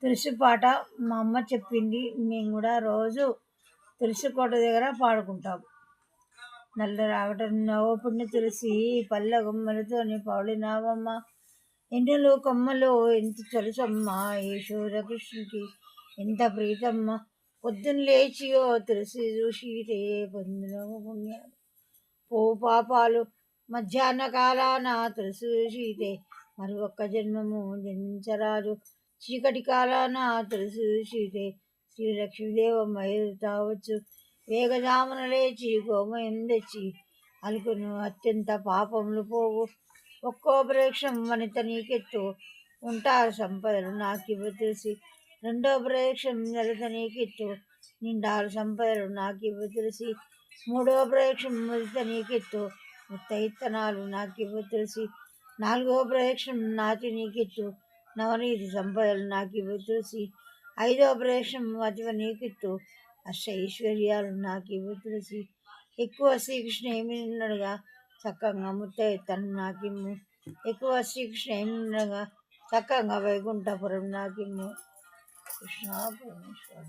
తులసి పాట మా అమ్మ చెప్పింది. మేము కూడా రోజు తులసి కోట దగ్గర పాడుకుంటాం. నల్ల రాగటం నవ్వు పుణ్య తులసి పల్ల గుమ్మలతోని పౌళినావమ్మ ఎండలు కొమ్మలు ఎంత తులసమ్మ యశోద కృష్ణుకి ఎంత ప్రీతమ్మ పొద్దున్న లేచి ఓ తులసి చూసితే పొందునము పుణ్యాలు పో పాపాలు మధ్యాహ్న కాలాన తులసి చూసితే మరి ఒక్క జన్మము జన్మించరాదు చీకటి కాలాన తులసి చూసితే శ్రీ లక్ష్మీదేవమ్మ ఎదురుతావచ్చు వేగజామున లేచి గోమయం తెచ్చి అలుకును అత్యంత పాపములు పోవు ఒక్కో ప్రేక్షం వనిత నీకెత్తు ఉంటారు సంపదలు నాకివ్వ తులసి రెండో ప్రేక్షం లలిత నీకెత్తు నిండారు సంపదలు నాకివ్వ తులసి మూడో ప్రేక్షం ముదిత నీకెత్తు ముత్త ఇత్తనాలు నాకివ్వ తులసి నాలుగో ప్రేక్షం నాతి నీకెత్తు నవనీతి సంపదలు నాకివ్వ తులసి ఐదో ప్రేక్షం అతివ నీకెత్తు అష్ట ఐశ్వర్యాలు నాకివ్వ తులసి ఎక్కువ శ్రీకృష్ణ ఏమిన్నడుగా చక్కగా ముత్తైతను నాకిమ్ము ఎక్కువ శ్రీకృష్ణ ఏమిన్నడుగా చక్కగా వైకుంఠపురం నాకిమ్ము కృష్ణ పరమేశ్వర.